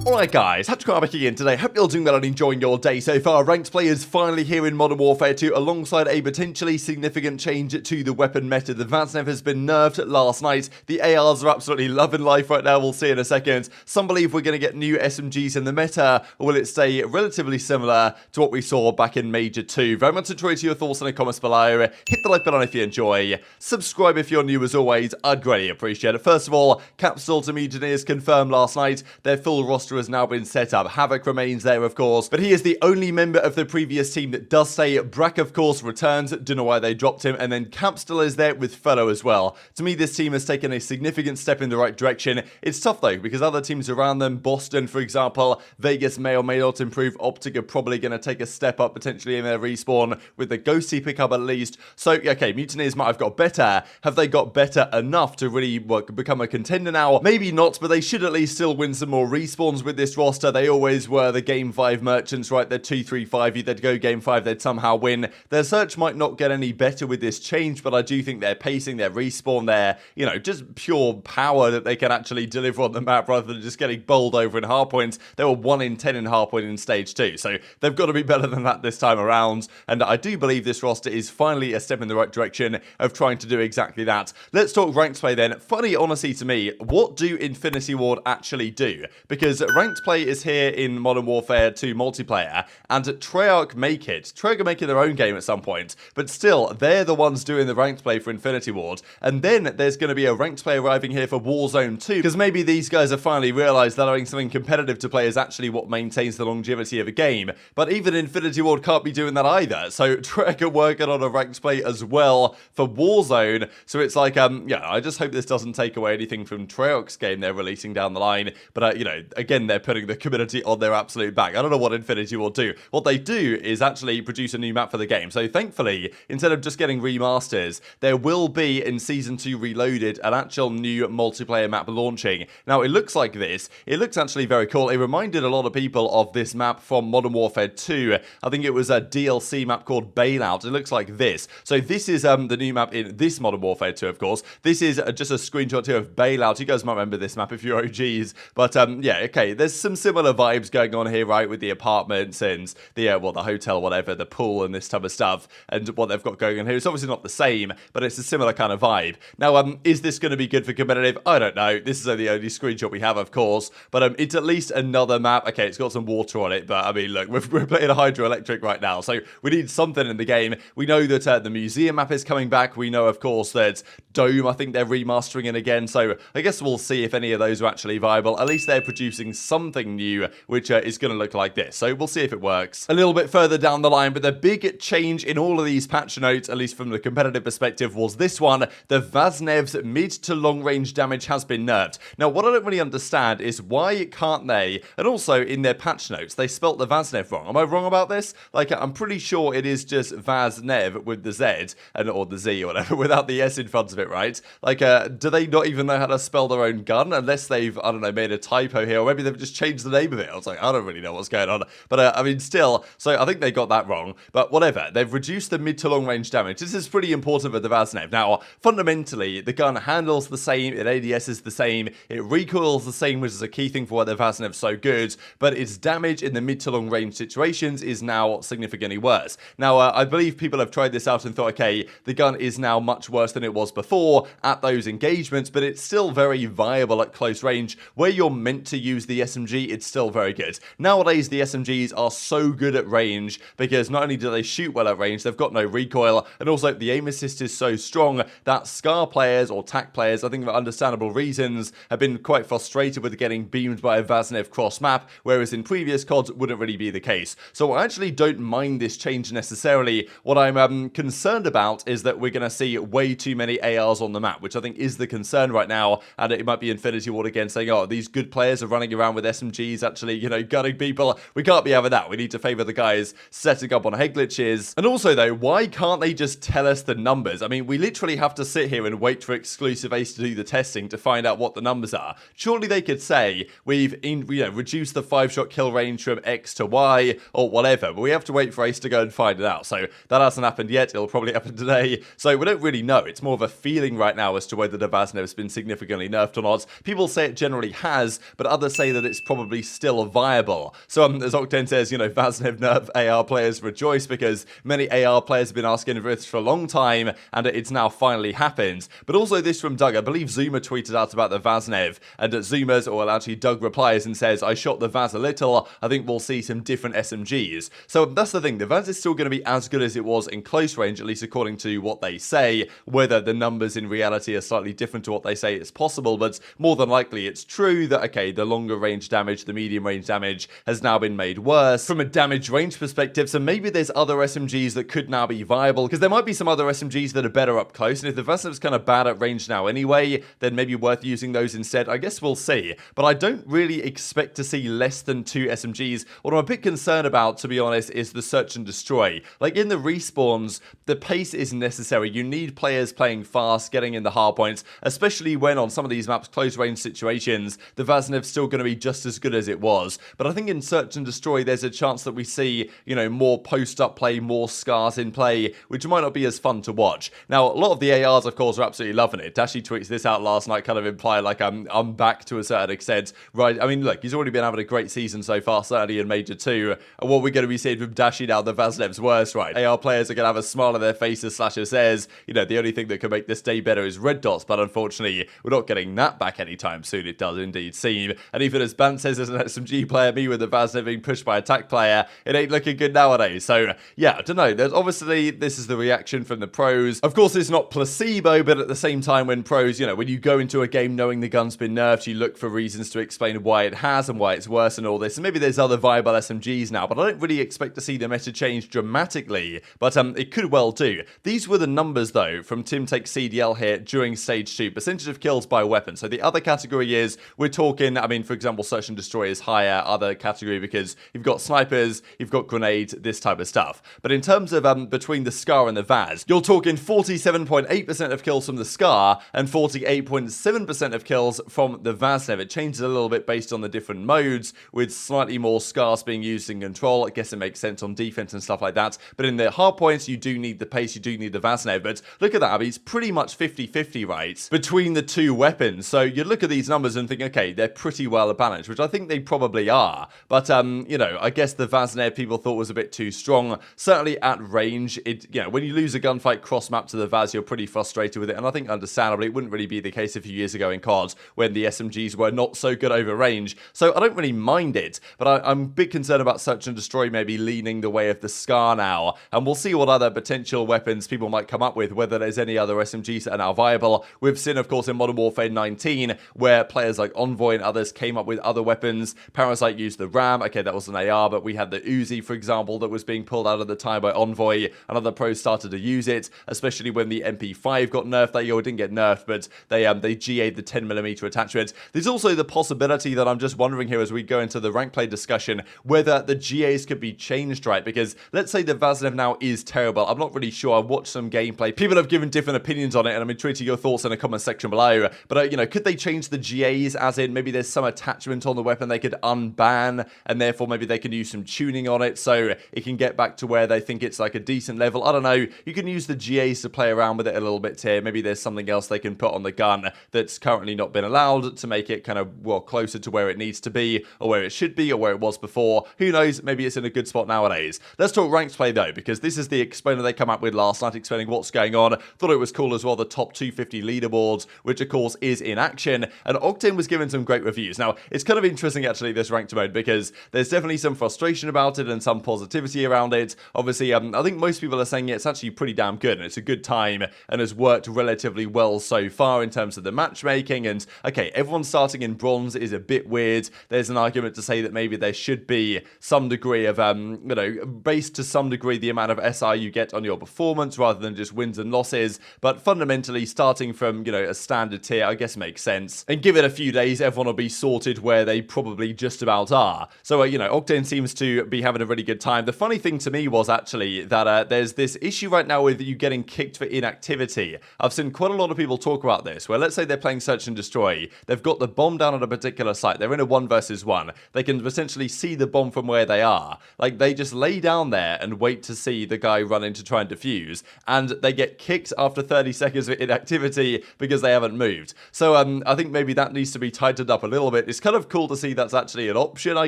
Alright guys, TacticalRab back again today. Hope you're doing well and enjoying your day so far. Ranked players finally here in Modern Warfare 2 alongside a potentially significant change to the weapon meta. The Vaznev has been nerfed last night. The ARs are absolutely loving life right now, we'll see in a second. Some believe we're going to get new SMGs in the meta, or will it stay relatively similar to what we saw back in Major 2? Very much enjoy your thoughts in the comments below. Hit the like button if you enjoy. Subscribe if you're new as always, I'd greatly appreciate it. First of all, Capsule to Mutineers confirmed last night. Their full roster has now been set up. Havoc remains there, of course, but he is the only member of the previous team that does stay. Brack, of course, returns. Don't know why they dropped him. And then Cap still is there with Fellow as well. To me, this team has taken a significant step in the right direction. It's tough, though, because other teams around them, Boston, for example, Vegas may or may not improve. OpTic are probably going to take a step up, potentially, in their respawn, with the Ghosty pickup at least. So, okay, Mutineers might have got better. Have they got better enough to really become a contender now? Maybe not, but they should at least still win some more respawns with this roster. They always were the Game 5 merchants, right? They're 2-3-5. They'd go Game 5, they'd somehow win. Their search might not get any better with this change, but I do think their pacing, their respawn, their, you know, just pure power that they can actually deliver on the map rather than just getting bowled over in hardpoints. They were 1 in 10 in hardpoint in Stage 2, so they've got to be better than that this time around, and I do believe this roster is finally a step in the right direction of trying to do exactly that. Let's talk ranked play then. Funny, honestly, to me, what do Infinity Ward actually do? Because ranked play is here in Modern Warfare 2 multiplayer, and Treyarch make it. Treyarch are making their own game at some point, but still, they're the ones doing the ranked play for Infinity Ward, and then there's going to be a ranked play arriving here for Warzone 2, because maybe these guys have finally realised that having something competitive to play is actually what maintains the longevity of a game, but even Infinity Ward can't be doing that either, so Treyarch are working on a ranked play as well for Warzone, so it's like, yeah, I just hope this doesn't take away anything from Treyarch's game they're releasing down the line, but, you know, again, they're putting the community on their absolute back. I don't know what Infinity will do. What they do is actually produce a new map for the game. So thankfully, instead of just getting remasters, there will be in Season 2 Reloaded an actual new multiplayer map launching. Now, it looks like this. It looks actually very cool. It reminded a lot of people of this map from Modern Warfare 2. I think it was a DLC map called Bailout. It looks like this. So this is the new map in this Modern Warfare 2, of course. This is just a screenshot here of Bailout. You guys might remember this map if you're OGs. But yeah, okay, there's some similar vibes going on here, right, with the apartments and the, well, the hotel, whatever, the pool and this type of stuff, and what they've got going on here. It's obviously not the same, but it's a similar kind of vibe. Now, is this going to be good for competitive? I don't know. This is the only screenshot we have, of course, but it's at least another map. Okay, it's got some water on it, but I mean, look, we're playing a hydroelectric right now, so we need something in the game. We know that the museum map is coming back. We know, of course, that Dome, I think they're remastering it again, so I guess we'll see if any of those are actually viable. At least they're producing something new, which is going to look like this. So we'll see if it works a little bit further down the line. But the big change in all of these patch notes, at least from the competitive perspective, was this one. The Vaznev's mid to long range damage has been nerfed. Now, what I don't really understand is why can't they, and also in their patch notes, they spelt the Vaznev wrong. Am I wrong about this? Like, I'm pretty sure it is just Vaznev with the Z, or the Z or whatever, without the S in front of it, right? Like, do they not even know how to spell their own gun? Unless they've, I don't know, made a typo here, or maybe they've just changed the name of it. I was like, I don't really know what's going on. But, I mean, still, so I think they got that wrong. But whatever, they've reduced the mid to long range damage. This is pretty important for the Vaznev. Now, fundamentally, the gun handles the same, it ADS is the same, it recoils the same, which is a key thing for why the Vaznev's so good, but its damage in the mid to long range situations is now significantly worse. Now, I believe people have tried this out and thought, okay, the gun is now much worse than it was before at those engagements, but it's still very viable at close range. Where you're meant to use the SMG, it's still very good. Nowadays, the SMGs are so good at range because not only do they shoot well at range, they've got no recoil, and also the aim assist is so strong that SCAR players or TAC players, I think for understandable reasons, have been quite frustrated with getting beamed by a Vaznev cross map, whereas in previous CODs wouldn't really be the case. So I actually don't mind this change necessarily. What I'm concerned about is that we're going to see way too many ARs on the map, which I think is the concern right now, and it might be Infinity Ward again saying, oh, these good players are running around with SMGs actually, you know, gunning people. We can't be having that. We need to favour the guys setting up on head glitches. And also though, why can't they just tell us the numbers? I mean, we literally have to sit here and wait for Exclusive Ace to do the testing to find out what the numbers are. Surely they could say, we've reduced the 5-shot kill range from X to Y or whatever, but we have to wait for Ace to go and find it out. So that hasn't happened yet. It'll probably happen today. So we don't really know. It's more of a feeling right now as to whether the Vaznev has been significantly nerfed or not. People say it generally has, but others say say that it's probably still viable. So as Octane says, you know, Vaznev Nerf AR players rejoice because many AR players have been asking for this for a long time, and it's now finally happened. But also this from Doug. I believe Zuma tweeted out about the Vaznev, and Zuma's, or actually Doug replies and says, I shot the Vaz a little, I think we'll see some different SMGs. So that's the thing, the Vaz is still going to be as good as it was in close range, at least according to what they say. Whether the numbers in reality are slightly different to what they say, it's possible, but more than likely it's true that, okay, the longer range damage, the medium range damage has now been made worse from a damage range perspective, so maybe there's other SMGs that could now be viable, because there might be some other SMGs that are better up close, and if the Vaznev's kind of bad at range now anyway, then maybe worth using those instead. I guess we'll see, but I don't really expect to see less than 2 SMGs. What I'm a bit concerned about, to be honest, is the search and destroy. Like in the respawns, the pace is necessary. You need players playing fast, getting in the hard points, especially when on some of these maps, close range situations, the Vaznev's still going to be just as good as it was. But I think in search and destroy, there's a chance that we see, you know, more post-up play, more scars in play, which might not be as fun to watch. Now, a lot of the ARs, of course, are absolutely loving it. Dashy tweets this out last night, kind of implying like I'm back to a certain extent, right? I mean, look, he's already been having a great season so far, certainly in Major 2. And what we're going to be seeing from Dashy now, the Vaznev's worse, right? AR players are going to have a smile on their faces, Slasher says. You know, the only thing that can make this day better is red dots, but unfortunately, we're not getting that back anytime soon, it does indeed seem. And even as Bance says, as an SMG player, me with the Vaznev being pushed by a TAC player, it ain't looking good nowadays. So, yeah, I don't know. There's obviously, this is the reaction from the pros. Of course, it's not placebo, but at the same time, when pros, you know, when you go into a game knowing the gun's been nerfed, you look for reasons to explain why it has and why it's worse and all this. And maybe there's other viable SMGs now, but I don't really expect to see the meta change dramatically, but it could well do. These were the numbers, though, from Tim Takes CDL here during Stage 2. Percentage of kills by weapon. So the other category is, we're talking, I mean, for example, Search and Destroy is higher, other category, because you've got snipers, you've got grenades, this type of stuff. But in terms of between the Scar and the Vaz, you're talking 47.8% of kills from the Scar and 48.7% of kills from the Vaznev. It changes a little bit based on the different modes, with slightly more Scars being used in control. I guess it makes sense on defense and stuff like that. But in the hard points, you do need the pace, you do need the Vaznev. But look at that, Abby, it's pretty much 50-50, right, between the two weapons. So you look at these numbers and think, okay, they're pretty well balanced, which I think they probably are. But, you know, I guess the Vaznev people thought was a bit too strong. Certainly at range, you know, when you lose a gunfight cross-map to the Vaz, you're pretty frustrated with it. And I think understandably, it wouldn't really be the case a few years ago in COD when the SMGs were not so good over range. So I don't really mind it, but I'm a bit concerned about Search and Destroy maybe leaning the way of the Scar now. And we'll see what other potential weapons people might come up with, whether there's any other SMGs that are now viable. We've seen, of course, in Modern Warfare 19, where players like Envoy and others came up with other weapons. Parasite used the Ram. Okay, that was an AR, but we had the Uzi, for example, that was being pulled out at the time by Envoy, and other pros started to use it, especially when the MP5 got nerfed that year. It didn't get nerfed, but they GA'd the 10mm attachment. There's also the possibility that I'm just wondering here as we go into the rank play discussion, whether the GAs could be changed, right? Because let's say the Vaznev now is terrible. I'm not really sure. I've watched some gameplay. People have given different opinions on it, and I'm intrigued to your thoughts in the comment section below. But, you know, could they change the GAs, as in maybe there's some attachment on the weapon they could unban, and therefore maybe they can use some tuning on it so it can get back to where they think it's like a decent level. I don't know. You can use the GAs to play around with it a little bit here. Maybe there's something else they can put on the gun that's currently not been allowed to make it kind of, well, closer to where it needs to be, or where it should be, or where it was before. Who knows? Maybe it's in a good spot nowadays. Let's talk ranked play, though, because this is the explainer they come up with last night explaining what's going on. Thought it was cool as well, the top 250 leaderboards, which, of course, is in action. And Octane was given some great reviews. Now, it's kind of interesting, actually, this ranked mode, because there's definitely some frustration about it and some positivity around it. Obviously, I think most people are saying it's actually pretty damn good, and it's a good time, and has worked relatively well so far in terms of the matchmaking. And, okay, everyone starting in bronze is a bit weird. There's an argument to say that maybe there should be some degree of, you know, based to some degree the amount of SI you get on your performance rather than just wins and losses. But fundamentally, starting from, you know, a standard tier, I guess makes sense. And give it a few days, everyone will be sorted where they probably just about are. So, you know, Octane seems to be having a really good time. The funny thing to me was actually that there's this issue right now with you getting kicked for inactivity. I've seen quite a lot of people talk about this, where let's say they're playing Search and Destroy, they've got the bomb down at a particular site, they're in a 1 versus 1, they can essentially see the bomb from where they are. Like, they just lay down there and wait to see the guy run in to try and defuse, and they get kicked after 30 seconds of inactivity because they haven't moved. So I think maybe that needs to be tightened up a little bit. It's kind of cool to see that's actually an option, I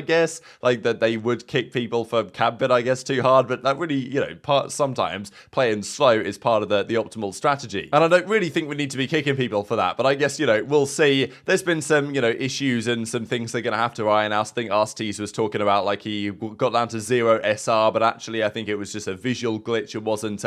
guess, like that they would kick people for camping, I guess, too hard, but that really, you know, sometimes playing slow is part of the optimal strategy. And I don't really think we need to be kicking people for that, but I guess, you know, we'll see. There's been some, you know, issues and some things they're going to have to iron out. I think Arcitys was talking about, like, he got down to 0 SR, but actually I think it was just a visual glitch. It wasn't,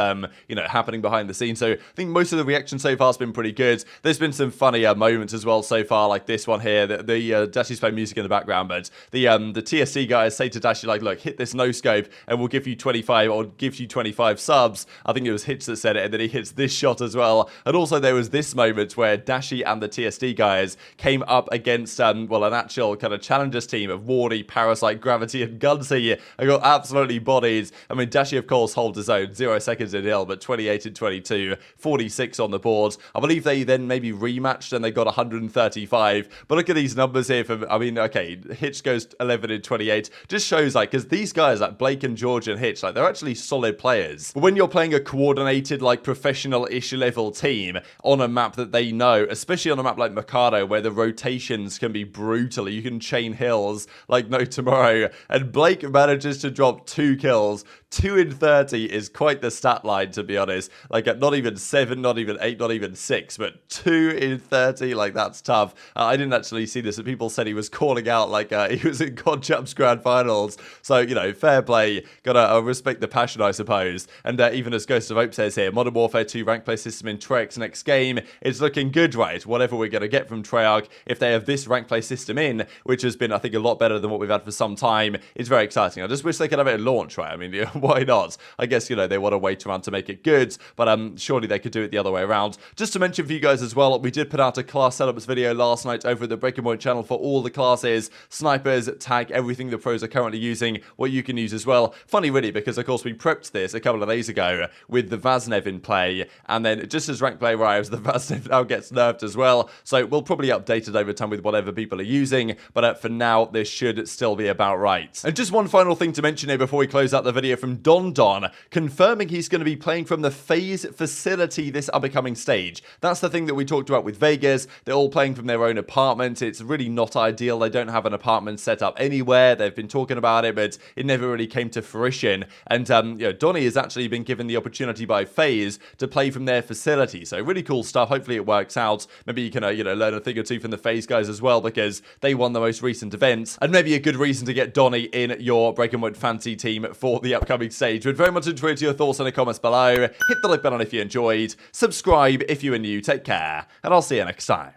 you know, happening behind the scenes. So I think most of the reaction so far has been pretty good. There's been some funnier moments as well so far, like this one here. The Dashy's playing music in the background, but the TSC guys say to Dashy, like, look, hit this no scope and we'll give you 25 or gives you 25 subs. I think it was Hitch that said it, and then he hits this shot as well. And also there was this moment where Dashy and the TSD guys came up against, well, an actual kind of challengers team of Wardy, Parasite, Gravity, and Gunsy. I got absolutely bodied. I mean, Dashy, of course, holds his own. 0 seconds in hill, but 28 and 22, 46 on the board. I believe they then maybe rematched and they got 135. But look at these numbers here. I mean, okay, Hitch goes 11 and 28. Just shows, like, because these guys, like Blake and George and Hitch, like, they're actually solid players. But when you're playing a coordinated, like, professional-ish level team on a map that they know, especially on a map like Mikado, where the rotations can be brutal, you can chain hills like no tomorrow, and Blake manages to drop 2 kills. 2 in 30 is quite the stat line, to be honest. Like, not even 7, not even 8, not even 6, but 2 in 30, like, that's tough. I didn't actually see this, but people said he was calling out, like, he was in COD Champs Grand Finals. So, you know, fair play. Gotta respect the passion, I suppose. And even as Ghost of Hope says here, Modern Warfare 2 rank play system in Treyarch's next game is looking good, right? Whatever we're gonna get from Treyarch, if they have this rank play system in, which has been, I think, a lot better than what we've had for some time, it's very exciting. I just wish they could have it at launch, right? I mean, why not? I guess, you know, they want to wait around to make it good, but surely they could do it the other way around. Just to mention for you guys as well, we did put out a class setups video last night over at the Breaking Point channel for all the classes, snipers, tag, everything the pros are currently using, what you can use as well. Funny really, because of course we prepped this a couple of days ago with the Vaznev in play, and then just as rank play arrives, the Vaznev now gets nerfed as well, so we'll probably update it over time with whatever people are using, but for now, this should still be about right. And just one final thing to mention here before we close out the video from Don, confirming he's going to be playing from the FaZe facility this upcoming stage. That's the thing that we talked about with Vegas. They're all playing from their own apartment. It's really not ideal. They don't have an apartment set up anywhere. They've been talking about it, but it never really came to fruition. And, you know, Donnie has actually been given the opportunity by FaZe to play from their facility. So really cool stuff. Hopefully it works out. Maybe you can, you know, learn a thing or two from the FaZe guys as well, because they won the most recent events. And maybe a good reason to get Donnie in your Breaking Point fantasy team for the upcoming stage. Would very much enjoy your thoughts in the comments below. Hit the like button if you enjoyed. Subscribe if you are new. Take care, and I'll see you next time.